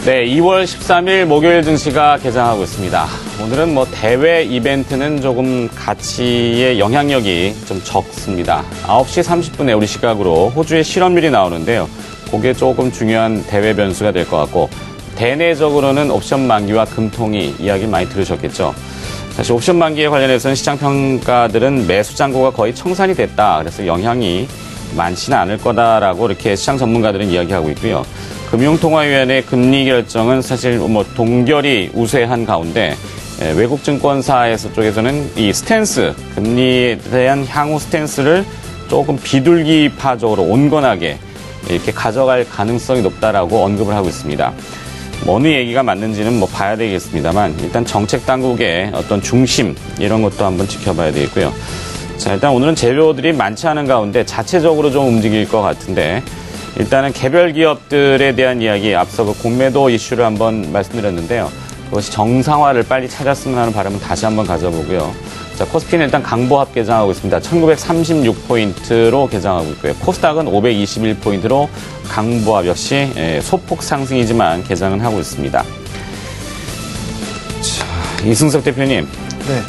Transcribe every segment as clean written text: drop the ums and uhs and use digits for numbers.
네, 2월 13일 목요일 증시가 개장하고 있습니다. 오늘은 대외 이벤트는 조금 가치의 영향력이 좀 적습니다. 9시 30분에 우리 시각으로 호주의 실업률이 나오는데요. 그게 조금 중요한 대외 변수가 될 것 같고, 대내적으로는 옵션 만기와 금통위 이야기 많이 들으셨겠죠. 사실 옵션 만기에 관련해서는 시장 평가들은 매수 잔고가 거의 청산이 됐다. 그래서 영향이 많지는 않을 거다라고 이렇게 시장 전문가들은 이야기하고 있고요. 금융통화위원회 금리 결정은 사실 동결이 우세한 가운데 외국 증권사에서 쪽에서는 이 스탠스, 금리에 대한 향후 스탠스를 조금 비둘기파적으로 온건하게 이렇게 가져갈 가능성이 높다라고 언급을 하고 있습니다. 어느 얘기가 맞는지는 봐야 되겠습니다만 일단 정책 당국의 어떤 중심 이런 것도 한번 지켜봐야 되겠고요. 자, 일단 오늘은 재료들이 많지 않은 가운데 자체적으로 좀 움직일 것 같은데 일단은 개별 기업들에 대한 이야기 앞서 공매도 이슈를 한번 말씀드렸는데요. 그것이 정상화를 빨리 찾았으면 하는 바람은 다시 한번 가져보고요. 자, 코스피는 일단 강보합 개장하고 있습니다. 1936포인트로 개장하고 있고요. 코스닥은 521포인트로 강보합 역시 소폭 상승이지만 개장은 하고 있습니다. 자, 이승석 대표님. 네.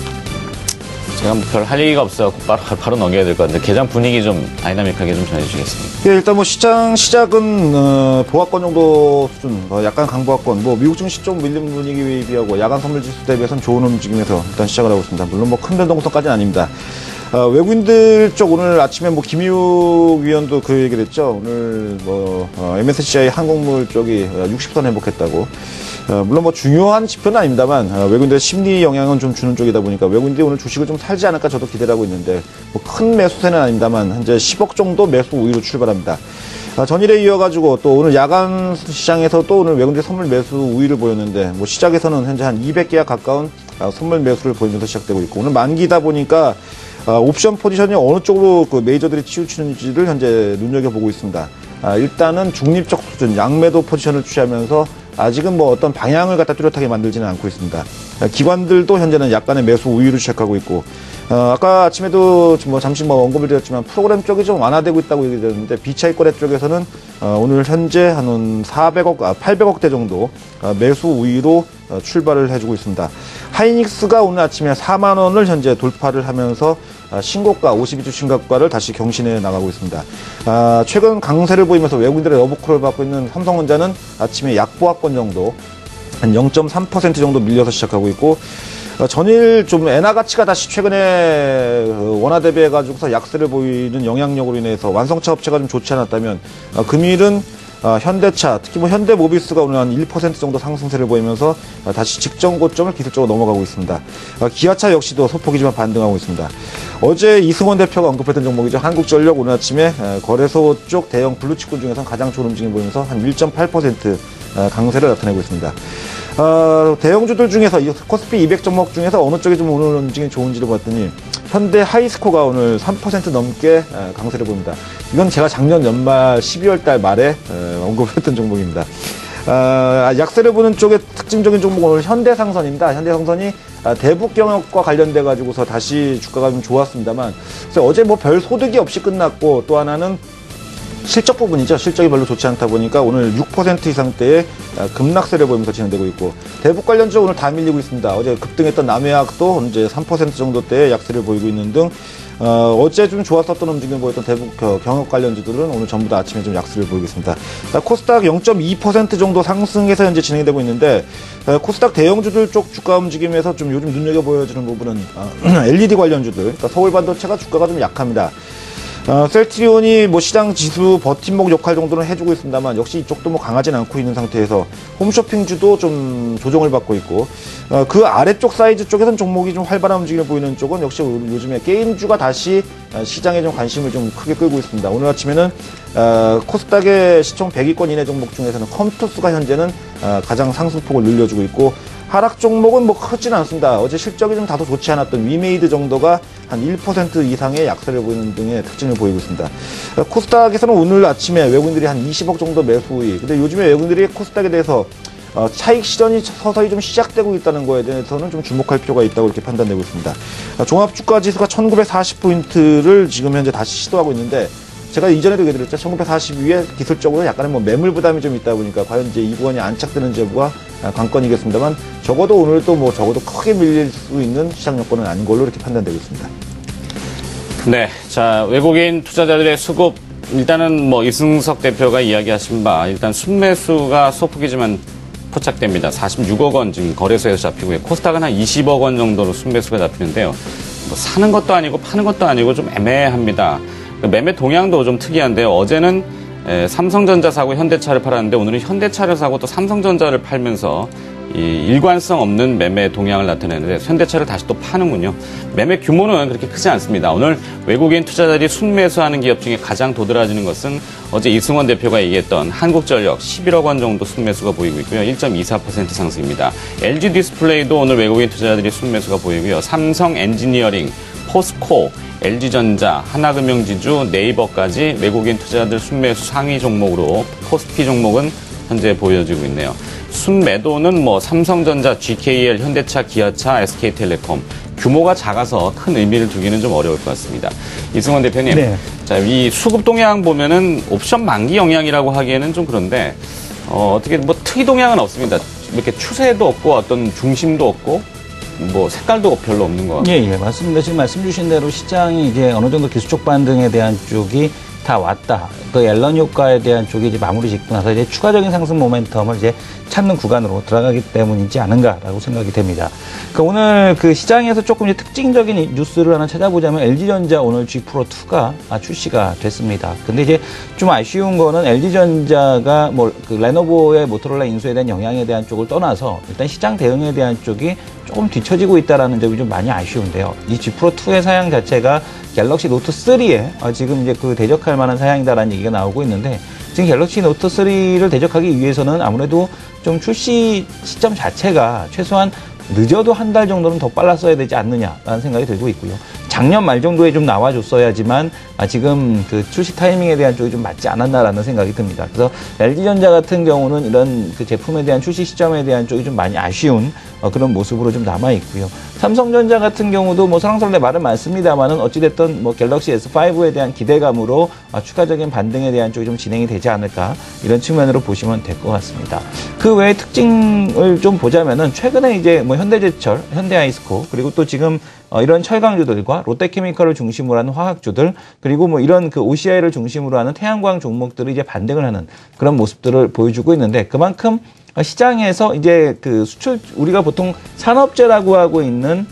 제가 별 할 얘기가 없어서 바로 넘겨야 될 것 같은데 개장 분위기 좀 다이나믹하게 좀 전해주시겠습니까? 네, 일단 시장 시작은 보합권 정도 수준, 약간 강보합권, 미국 증시 좀 밀린 분위기에 비하고 야간 선물 지수 대비해서는 좋은 움직임에서 일단 시작을 하고 있습니다. 물론 큰 변동성까지는 아닙니다. 외국인들 쪽 오늘 아침에 김희욱 위원도 그 얘기를 했죠. 오늘 MSCI 항공물 쪽이 60선 회복했다고. 물론 중요한 지표는 아닙니다만 외국인들의 심리 영향은 좀 주는 쪽이다 보니까 외국인들이 오늘 주식을 좀 살지 않을까 저도 기대를 하고 있는데 큰 매수세는 아닙니다만 현재 10억 정도 매수 우위로 출발합니다. 전일에 이어가지고 또 오늘 야간 시장에서 또 오늘 외국인들 선물 매수 우위를 보였는데 시작에서는 현재 한 200개가 가까운 선물 매수를 보이면서 시작되고 있고 오늘 만기다 보니까 옵션 포지션이 어느 쪽으로 메이저들이 치우치는지를 현재 눈여겨보고 있습니다. 일단은 중립적 수준, 양매도 포지션을 취하면서 아직은 어떤 방향을 갖다 뚜렷하게 만들지는 않고 있습니다. 기관들도 현재는 약간의 매수 우위를 시작하고 있고, 아까 아침에도 잠시 언급을 드렸지만 프로그램 쪽이 좀 완화되고 있다고 얘기드렸는데, 비차익 거래 쪽에서는 오늘 현재 한 800억대 정도 매수 우위로 출발을 해주고 있습니다. 하이닉스가 오늘 아침에 4만 원을 현재 돌파를 하면서 신고가, 52주 신고가를 다시 경신해 나가고 있습니다. 최근 강세를 보이면서 외국인들의 러브콜을 받고 있는 삼성전자는 아침에 약보합권 정도, 한 0.3% 정도 밀려서 시작하고 있고, 전일 좀 엔화 가치가 다시 최근에 원화 대비해가지고서 약세를 보이는 영향력으로 인해서 완성차 업체가 좀 좋지 않았다면, 금일은 현대차, 특히 현대모비스가 오늘 한 1% 정도 상승세를 보이면서 다시 직전 고점을 기술적으로 넘어가고 있습니다. 기아차 역시도 소폭이지만 반등하고 있습니다. 어제 이승원 대표가 언급했던 종목이죠. 한국전력 오늘 아침에 거래소 쪽 대형 블루칩군 중에서는 가장 좋은 움직임을 보이면서 한 1.8% 강세를 나타내고 있습니다. 대형주들 중에서 코스피 200 종목 중에서 어느 쪽이 좀 오늘 움직임이 좋은지를 봤더니 현대 하이스코가 오늘 3% 넘게 강세를 보입니다. 이건 제가 작년 연말 12월 달 말에 언급했던 종목입니다. 약세를 보는 쪽의 특징적인 종목은 오늘 현대상선입니다. 현대상선이 대북 경협과 관련돼 가지고서 다시 주가가 좀 좋았습니다만 그래서 어제 별 소득이 없이 끝났고 또 하나는 실적 부분이죠. 실적이 별로 좋지 않다 보니까 오늘 6% 이상대의 급락세를 보이면서 진행되고 있고 대북 관련주 오늘 다 밀리고 있습니다. 어제 급등했던 남해학도 이제 3% 정도대의 약세를 보이고 있는 등 어제 좀 좋았었던 움직임을 보였던 대북 경협 관련주들은 오늘 전부 다 아침에 좀 약세를 보이고 있습니다. 코스닥 0.2% 정도 상승해서 현재 진행되고 있는데 코스닥 대형주들 쪽 주가 움직임에서 좀 요즘 눈여겨 보여지는 부분은 LED 관련주들, 그러니까 서울반도체가 주가가 좀 약합니다. 셀트리온이 시장 지수 버팀목 역할 정도는 해주고 있습니다만 역시 이쪽도 강하진 않고 있는 상태에서 홈쇼핑주도 좀 조정을 받고 있고 그 아래쪽 사이즈 쪽에서는 종목이 좀 활발한 움직임을 보이는 쪽은 역시 요즘에 게임주가 다시 시장에 좀 관심을 좀 크게 끌고 있습니다. 오늘 아침에는 코스닥의 시총 100위권 이내 종목 중에서는 컴투스가 현재는 가장 상승폭을 늘려주고 있고 하락 종목은 크지는 않습니다. 어제 실적이 좀 다소 좋지 않았던 위메이드 정도가 한 1% 이상의 약세를 보이는 등의 특징을 보이고 있습니다. 코스닥에서는 오늘 아침에 외국인들이 한 20억 정도 매수 우위. 근데 요즘에 외국인들이 코스닥에 대해서 차익 실현이 서서히 좀 시작되고 있다는 거에 대해서는 좀 주목할 필요가 있다고 이렇게 판단되고 있습니다. 종합주가지수가 1940포인트를 지금 현재 다시 시도하고 있는데 제가 이전에도 얘기드렸죠. 1942에 기술적으로 약간의 뭐 매물 부담이 좀 있다 보니까 과연 이제 이 구간이 안착되는 여부가 관건이겠습니다만 적어도 오늘 또 뭐 적어도 크게 밀릴 수 있는 시장 여건은 아닌 걸로 이렇게 판단되고 있습니다. 네. 자, 외국인 투자자들의 수급, 일단은 뭐 이승석 대표가 이야기하신 바, 일단 순매수가 소폭이지만 포착됩니다. 46억 원 지금 거래소에서 잡히고요. 코스닥은 한 20억 원 정도로 순매수가 잡히는데요. 뭐 사는 것도 아니고 파는 것도 아니고 좀 애매합니다. 매매 동향도 좀 특이한데요. 어제는 삼성전자 사고 현대차를 팔았는데 오늘은 현대차를 사고 또 삼성전자를 팔면서 이 일관성 없는 매매 동향을 나타내는데 현대차를 다시 또 파는군요. 매매 규모는 그렇게 크지 않습니다. 오늘 외국인 투자자들이 순매수하는 기업 중에 가장 도드라지는 것은 어제 이승원 대표가 얘기했던 한국전력 11억 원 정도 순매수가 보이고 있고요. 1.24% 상승입니다. LG 디스플레이도 오늘 외국인 투자자들이 순매수가 보이고요. 삼성 엔지니어링, 포스코, LG전자, 하나금융지주, 네이버까지 외국인 투자자들 순매수 상위 종목으로 코스피 종목은 현재 보여지고 있네요. 순매도는 뭐 삼성전자, GKL, 현대차, 기아차, SK텔레콤 규모가 작아서 큰 의미를 두기는 좀 어려울 것 같습니다. 이승원 대표님, 네. 자, 이 수급 동향 보면은 옵션 만기 영향이라고 하기에는 좀 그런데 어떻게 뭐 특이 동향은 없습니다. 이렇게 추세도 없고 어떤 중심도 없고 뭐 색깔도 별로 없는 것 같아요. 예, 맞습니다. 지금 말씀 주신 대로 시장이 이제 어느 정도 기술적 반등에 대한 쪽이 다 왔다. 그 앨런 효과에 대한 쪽이 이제 마무리 짓고 나서 이제 추가적인 상승 모멘텀을 이제 찾는 구간으로 들어가기 때문이지 않은가라고 생각이 됩니다. 그 오늘 그 시장에서 조금 이제 특징적인 뉴스를 하나 찾아보자면 LG전자 오늘 G 프로2가 출시가 됐습니다. 근데 이제 좀 아쉬운 거는 LG전자가 뭐 그 레노버의 모토로라 인수에 대한 영향에 대한 쪽을 떠나서 일단 시장 대응에 대한 쪽이 조금 뒤처지고 있다라는 점이 좀 많이 아쉬운데요. 이 G 프로2의 사양 자체가 갤럭시 노트 3에 지금 이제 그 대적할 만한 사양이다라는 얘기가 나오고 있는데 지금 갤럭시 노트 3를 대적하기 위해서는 아무래도 좀 출시 시점 자체가 최소한 늦어도 한 달 정도는 더 빨랐어야 되지 않느냐라는 생각이 들고 있고요. 작년 말 정도에 좀 나와줬어야지만 지금 그 출시 타이밍에 대한 쪽이 좀 맞지 않았나라는 생각이 듭니다. 그래서 LG전자 같은 경우는 이런 그 제품에 대한 출시 시점에 대한 쪽이 좀 많이 아쉬운 그런 모습으로 좀 남아 있고요. 삼성전자 같은 경우도 뭐 서랑서랑 말은 많습니다만은 어찌됐든 뭐 갤럭시 S5에 대한 기대감으로 추가적인 반등에 대한 쪽이 좀 진행이 되지 않을까 이런 측면으로 보시면 될 것 같습니다. 그 외에 특징을 좀 보자면은 최근에 이제 뭐 현대제철, 현대아이스코 그리고 또 지금 이런 철강주들과 롯데케미컬을 중심으로 하는 화학주들 그리고 뭐 이런 그 OCI를 중심으로 하는 태양광 종목들이 이제 반등을 하는 그런 모습들을 보여주고 있는데 그만큼 시장에서 이제 그 수출 우리가 보통 산업재라고 하고 있는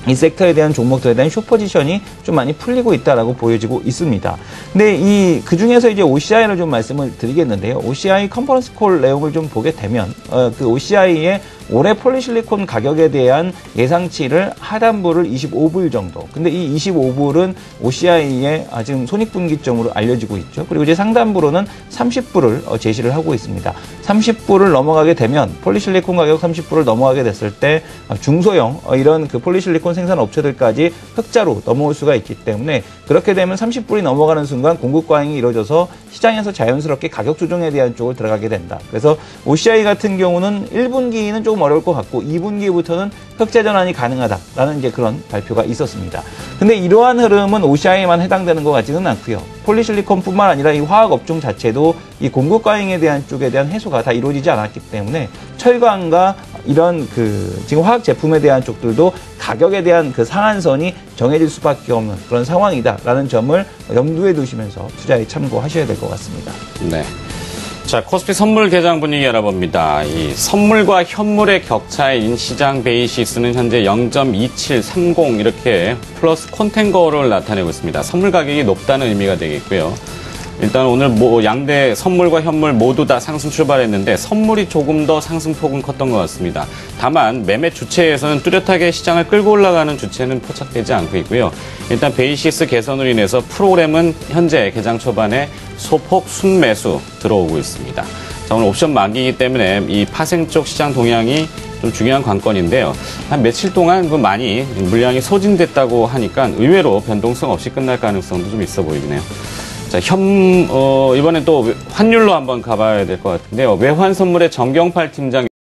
이 섹터에 대한 종목들에 대한 숏포지션이 좀 많이 풀리고 있다라고 보여지고 있습니다. 근데 그 중에서 이제 OCI를 좀 말씀을 드리겠는데요. OCI 컨퍼런스 콜 내용을 좀 보게 되면 그 OCI의 올해 폴리실리콘 가격에 대한 예상치를 하단부를 25불 정도. 근데 이 25불은 OCI의 지금 손익분기점으로 알려지고 있죠. 그리고 이제 상단부로는 30불을 제시를 하고 있습니다. 30불을 넘어가게 되면 폴리실리콘 가격 30불을 넘어가게 됐을 때 중소형 이런 그 폴리실리콘 생산 업체들까지 흑자로 넘어올 수가 있기 때문에 그렇게 되면 30불이 넘어가는 순간 공급 과잉이 이루어져서 시장에서 자연스럽게 가격 조정에 대한 쪽을 들어가게 된다. 그래서 OCI 같은 경우는 1분기는 조금 어려울 것 같고 2분기부터는 흑자 전환이 가능하다라는 이제 그런 발표가 있었습니다. 근데 이러한 흐름은 OCI에만 해당되는 것 같지는 않고요. 폴리실리콘뿐만 아니라 이 화학 업종 자체도 이 공급 과잉에 대한 쪽에 대한 해소가 다 이루어지지 않았기 때문에 철강과 이런 그 지금 화학 제품에 대한 쪽들도 가격에 대한 그 상한선이 정해질 수밖에 없는 그런 상황이다라는 점을 염두에 두시면서 투자에 참고하셔야 될 것 같습니다. 네. 자, 코스피 선물 개장 분위기 알아봅니다. 이 선물과 현물의 격차인 시장 베이시스는 현재 0.2730 이렇게 플러스 콘텐거를 나타내고 있습니다. 선물 가격이 높다는 의미가 되겠고요. 일단 오늘 양대 선물과 현물 모두 다 상승 출발했는데 선물이 조금 더 상승폭은 컸던 것 같습니다. 다만 매매 주체에서는 뚜렷하게 시장을 끌고 올라가는 주체는 포착되지 않고 있고요. 일단 베이시스 개선으로 인해서 프로그램은 현재 개장 초반에 소폭 순매수 들어오고 있습니다. 자, 오늘 옵션 만기이기 때문에 이 파생 쪽 시장 동향이 좀 중요한 관건인데요. 한 며칠 동안 많이 물량이 소진됐다고 하니까 의외로 변동성 없이 끝날 가능성도 좀 있어 보이긴 해요. 자, 이번엔 또 환율로 한번 가봐야 될 것 같은데요. 외환 선물의 정경팔 팀장